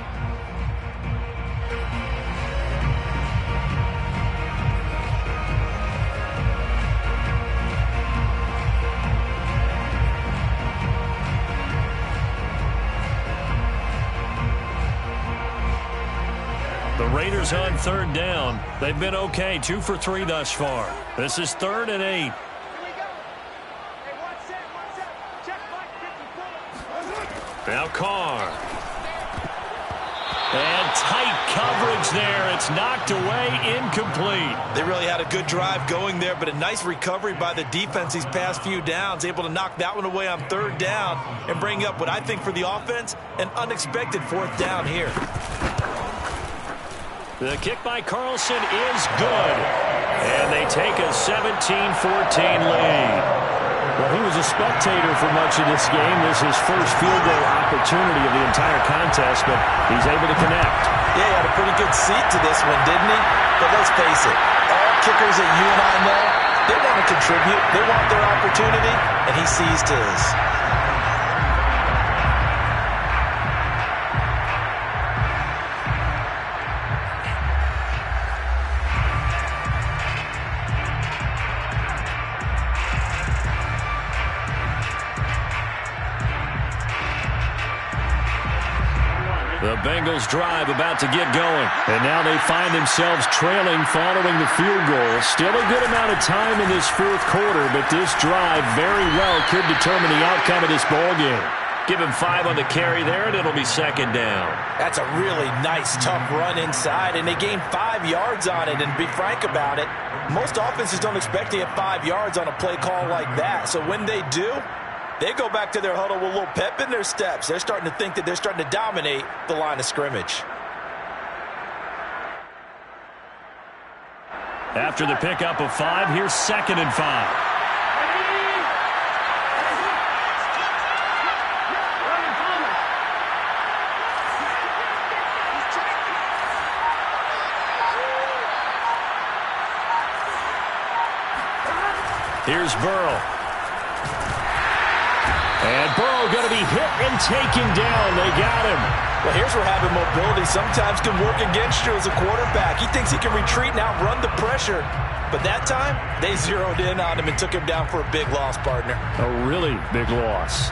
The Raiders on 3rd down. They've been okay, 2 for 3 thus far. This is 3rd and 8. Now Carr. And tight coverage there. It's knocked away, incomplete. They really had a good drive going there, but a nice recovery by the defense these past few downs, able to knock that one away on 3rd down and bring up what I think for the offense, an unexpected 4th down here. The kick by Carlson is good. And they take a 17-14 lead. Well, he was a spectator for much of this game. This is his first field goal opportunity of the entire contest, but he's able to connect. Yeah, he had a pretty good seat to this one, didn't he? But let's face it, all kickers that you and I know, they want to contribute. They want their opportunity, and he seized his. The Bengals drive about to get going. And now they find themselves trailing following the field goal. Still a good amount of time in this 4th quarter, but this drive very well could determine the outcome of this ball game. Give him 5 on the carry there, and it'll be 2nd down. That's a really nice, tough run inside, and they gained 5 yards on it. And to be frank about it, most offenses don't expect to get 5 yards on a play call like that. So when they do, they go back to their huddle with a little pep in their steps. They're starting to think that they're starting to dominate the line of scrimmage. After the pickup of 5, here's 2nd and 5. Here's Burrow. And Burrow going to be hit and taken down. They got him. Well, here's where having mobility sometimes can work against you as a quarterback. He thinks he can retreat and outrun the pressure. But that time, they zeroed in on him and took him down for a big loss, partner. A really big loss.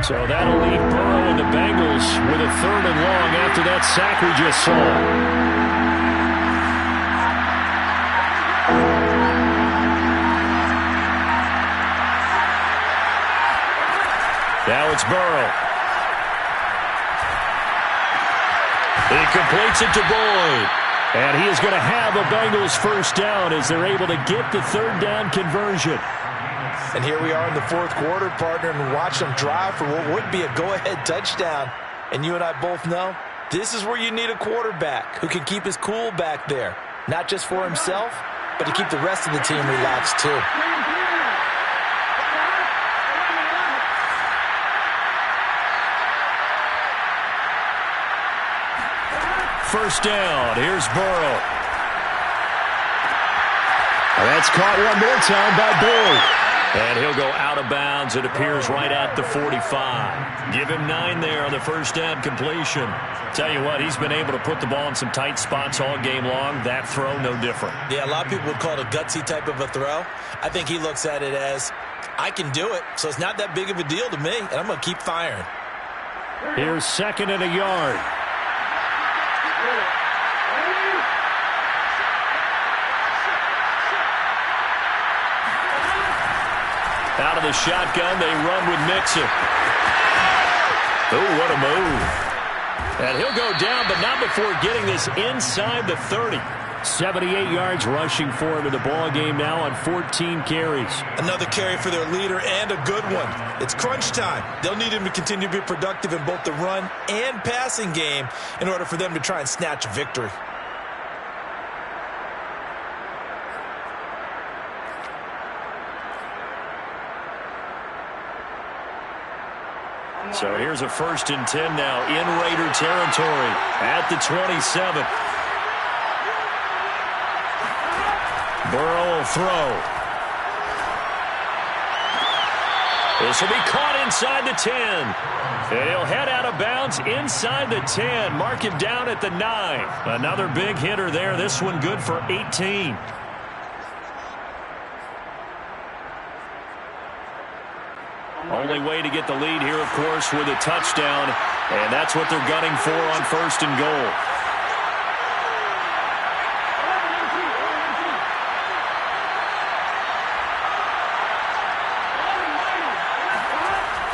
So that'll leave Burrow and the Bengals with a 3rd and long after that sack we just saw. Now it's Burrow. He completes it to Boyd. And he is going to have a Bengals first down as they're able to get the 3rd down conversion. And here we are in the 4th quarter, partner, and watch them drive for what would be a go-ahead touchdown. And you and I both know this is where you need a quarterback who can keep his cool back there. Not just for himself, but to keep the rest of the team relaxed too. First down. Here's Burrow. That's caught one more time by Boyd. And he'll go out of bounds, it appears, right at the 45. Give him 9 there on the first down completion. Tell you what, he's been able to put the ball in some tight spots all game long. That throw, no different. Yeah, a lot of people would call it a gutsy type of a throw. I think he looks at it as, I can do it, so it's not that big of a deal to me, and I'm going to keep firing. Here's 2nd and a yard. Out of the shotgun, they run with Mixon. Oh, what a move. And he'll go down, but not before getting this inside the 30. 78 yards rushing for him in the ball game now on 14 carries. Another carry for their leader and a good one. It's crunch time. They'll need him to continue to be productive in both the run and passing game in order for them to try and snatch a victory. So here's a 1st and 10 now in Raider territory at the 27. Burrow will throw. This will be caught inside the 10. And he'll head out of bounds inside the 10. Mark him down at the 9. Another big hitter there. This one good for 18. Only way to get the lead here, of course, with a touchdown. And that's what they're gunning for on 1st and goal.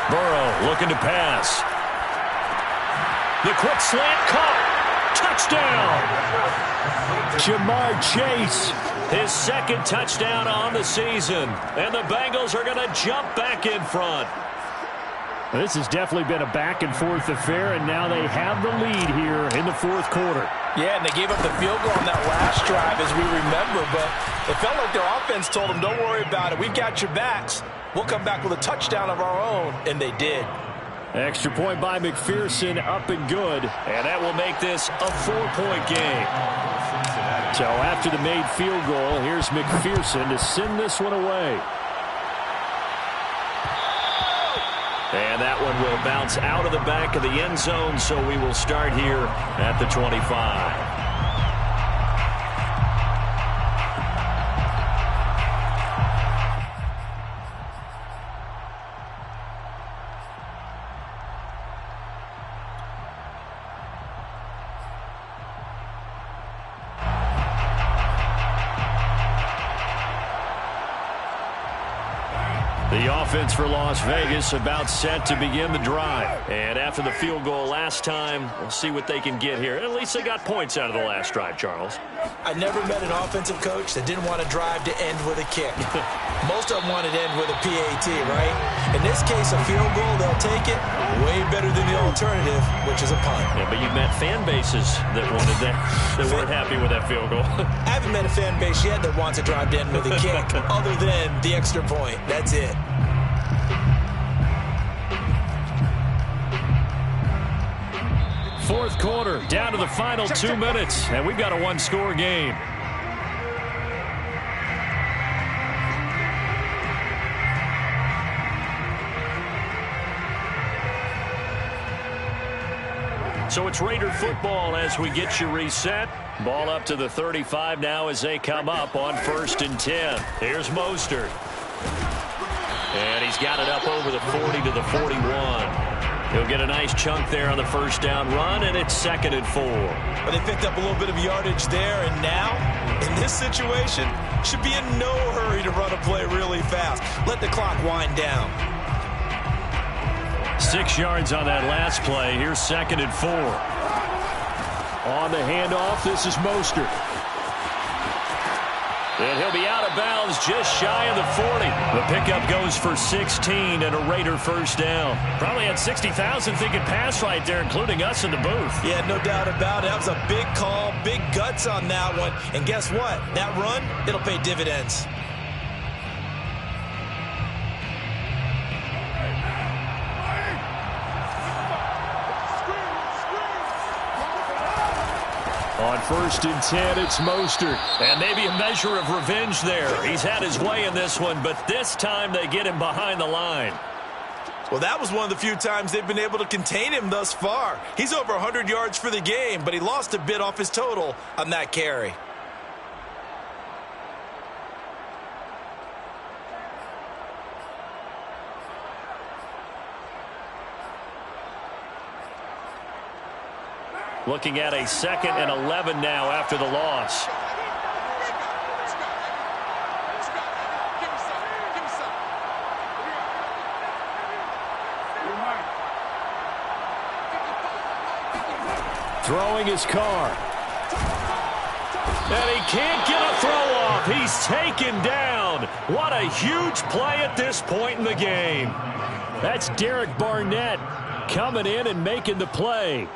Burrow looking to pass. The quick slant caught. Touchdown. Jamar Chase, his 2nd touchdown on the season. And the Bengals are going to jump back in front. This has definitely been a back-and-forth affair, and now they have the lead here in the 4th quarter. Yeah, and they gave up the field goal on that last drive, as we remember, but it felt like their offense told them, don't worry about it. We've got your backs. We'll come back with a touchdown of our own, and they did. Extra point by McPherson, up and good, and that will make this a 4-point game. So after the made field goal, here's McPherson to send this one away. And that one will bounce out of the back of the end zone, so we will start here at the 25. The offense for Las Vegas about set to begin the drive. And after the field goal last time, we'll see what they can get here. At least they got points out of the last drive, Charles. I never met an offensive coach that didn't want a drive to end with a kick. Most of them wanted to end with a PAT, right? In this case, a field goal, they'll take it. Way better than the alternative, which is a punt. Yeah, but you've met fan bases that wanted that, that weren't happy with that field goal. I haven't met a fan base yet that wants a drive to end with a kick, other than the extra point. That's it. Fourth quarter, down to the final 2 minutes, and we've got a one-score game. So it's Raider football as we get you reset. Ball up to the 35 now as they come up on 1st and 10. Here's Mostert. And he's got it up over the 40 to the 41. He'll get a nice chunk there on the first down run, and it's 2nd and 4. But they picked up a little bit of yardage there, and now, in this situation, should be in no hurry to run a play really fast. Let the clock wind down. 6 yards on that last play. Here's 2nd and 4. On the handoff, this is Mostert. And he'll be out of bounds just shy of the 40. The pickup goes for 16 and a Raider first down. Probably had 60,000 thinking pass right there, including us in the booth. Yeah, no doubt about it. That was a big call, big guts on that one. And guess what? That run, it'll pay dividends. On 1st and 10, it's Mostert. And maybe a measure of revenge there. He's had his way in this one, but this time they get him behind the line. Well, that was one of the few times they've been able to contain him thus far. He's over 100 yards for the game, but he lost a bit off his total on that carry. Looking at a 2nd and 11 now after the loss. Throwing his car. And he can't get a throw off. He's taken down. What a huge play at this point in the game. That's Derek Barnett coming in and making the play.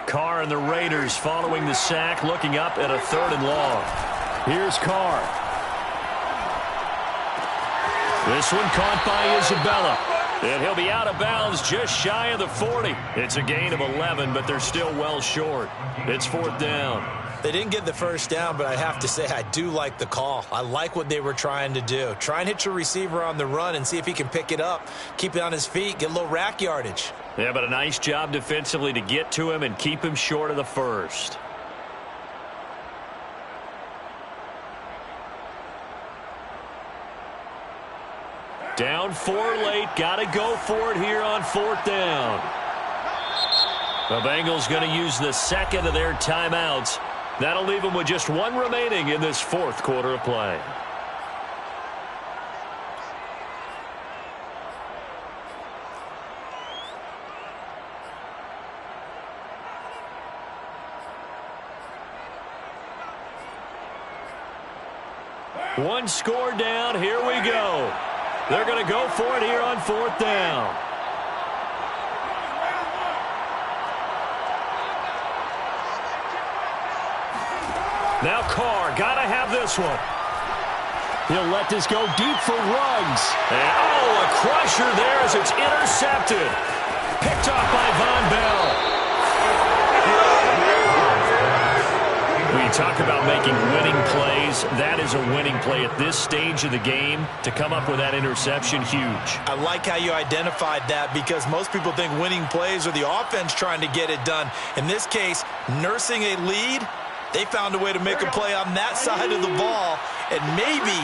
Carr and the Raiders following the sack, looking up at a 3rd and long. Here's Carr. This one caught by Isabella. And he'll be out of bounds just shy of the 40. It's a gain of 11, but they're still well short. It's 4th down. They didn't get the first down, but I have to say I do like the call. I like what they were trying to do. Try and hit your receiver on the run and see if he can pick it up. Keep it on his feet, get a little rack yardage. Yeah, but a nice job defensively to get to him and keep him short of the first. Down 4 late. Got to go for it here on 4th down. The Bengals going to use the 2nd of their timeouts. That'll leave them with just 1 remaining in this 4th quarter of play. One score down. Here we go. They're going to go for it here on 4th down. Now Carr, got to have this one. He'll let this go deep for Ruggs. And, oh, a crusher there as it's intercepted. Picked off by Von Bell. When you talk about making winning plays, that is a winning play at this stage of the game. To come up with that interception, huge. I like how you identified that because most people think winning plays are the offense trying to get it done. In this case, nursing a lead, they found a way to make a play on that side of the ball and maybe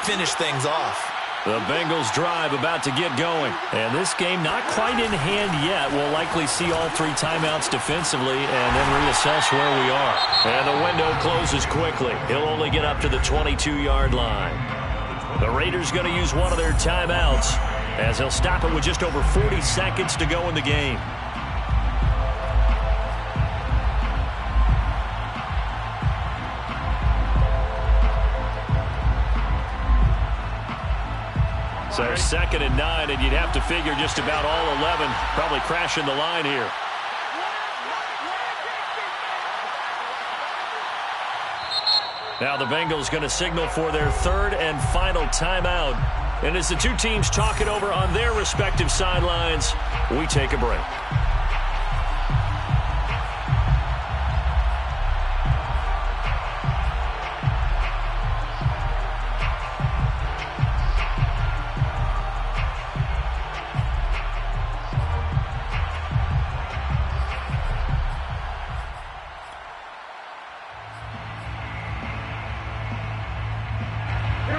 finish things off. The Bengals drive about to get going. And this game not quite in hand yet. We'll likely see all 3 timeouts defensively and then reassess where we are. And the window closes quickly. He'll only get up to the 22-yard line. The Raiders going to use one of their timeouts as they'll stop it with just over 40 seconds to go in the game. So 2nd and 9, and you'd have to figure just about all 11 probably crashing the line here. Now the Bengals going to signal for their third and final timeout. And as the two teams talk it over on their respective sidelines, we take a break.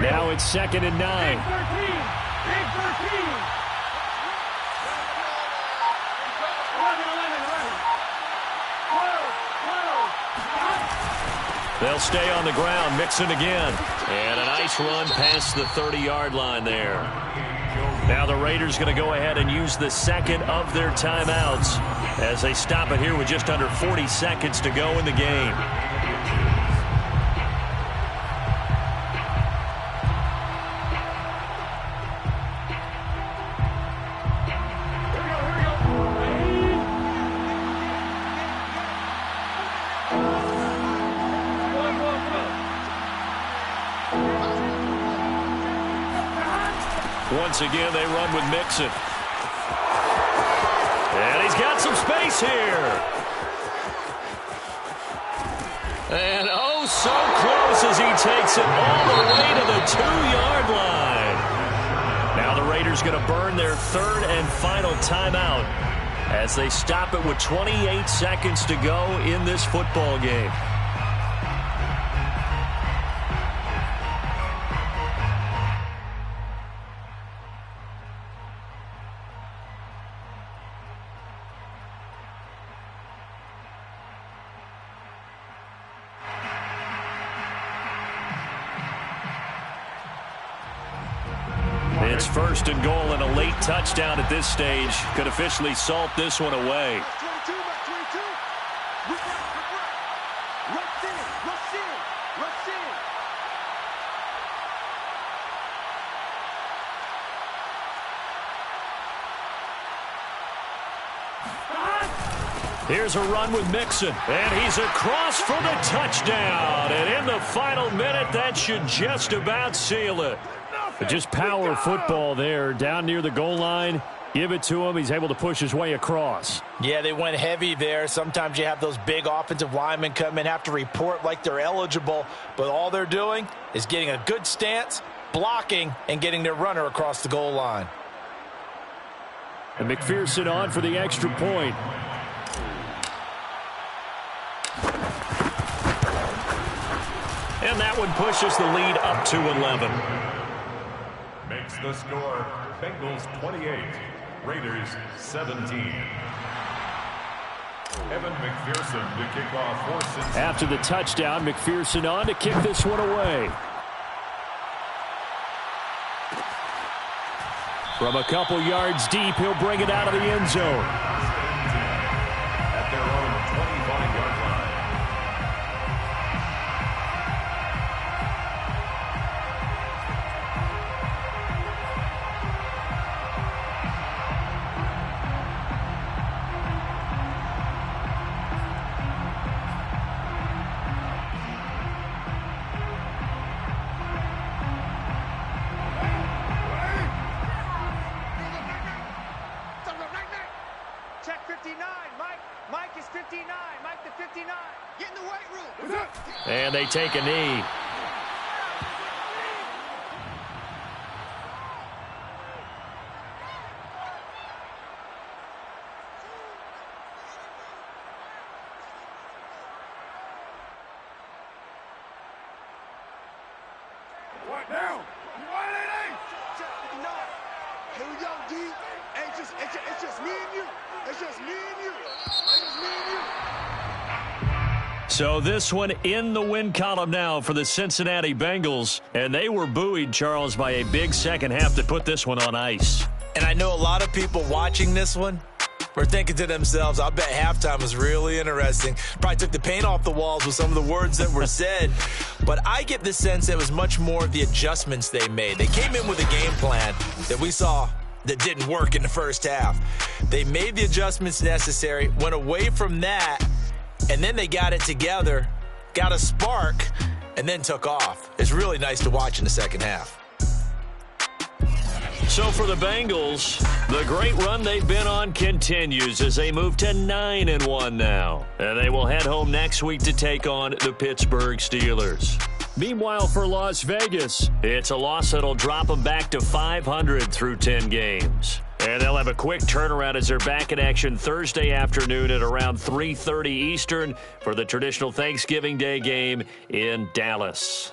Now it's 2nd and 9. Big 13. Big 13. 11. They'll stay on the ground, Mixon again. And a nice run past the 30-yard line there. Now the Raiders going to go ahead and use the second of their timeouts as they stop it here with just under 40 seconds to go in the game. Once again, they run with Mixon. And he's got some space here. And oh, so close as he takes it all the way to the 2-yard line. Now the Raiders going to burn their third and final timeout as they stop it with 28 seconds to go in this football game. It's 1st and goal, and a late touchdown at this stage could officially salt this one away. 22, 22. Rush in. Here's a run with Mixon, and he's across for the touchdown. And in the final minute, that should just about seal it. But just power football there, down near the goal line. Give it to him. He's able to push his way across. Yeah, they went heavy there. Sometimes you have those big offensive linemen come in, have to report like they're eligible, but all they're doing is getting a good stance, blocking, and getting their runner across the goal line. And McPherson on for the extra point. And that one pushes the lead up to 11. Makes the score Bengals 28, Raiders 17. Evan McPherson to kick off for Cincinnati. After the touchdown, McPherson on to kick this one away. From a couple yards deep, he'll bring it out of the end zone. At their own 25-yard line. Check 59. Mike is 59. Mike the 59. Get in the weight room. And they take a knee. Right now. Check 59. Here we go, D. It's just me and you. It's just me and you. It's just me and you. So this one in the win column now for the Cincinnati Bengals. And they were buoyed, Charles, by a big second half to put this one on ice. And I know a lot of people watching this one were thinking to themselves, I bet halftime was really interesting. Probably took the paint off the walls with some of the words that were said. But I get the sense it was much more of the adjustments they made. They came in with a game plan that we saw that didn't work in the first half. They made the adjustments necessary, went away from that, and then they got it together, got a spark, and then took off. It's really nice to watch in the second half. So for the Bengals, the great run they've been on continues as they move to 9-1 now. And they will head home next week to take on the Pittsburgh Steelers. Meanwhile, for Las Vegas, it's a loss that'll drop them back to 500 through 10 games. And they'll have a quick turnaround as they're back in action Thursday afternoon at around 3:30 Eastern for the traditional Thanksgiving Day game in Dallas.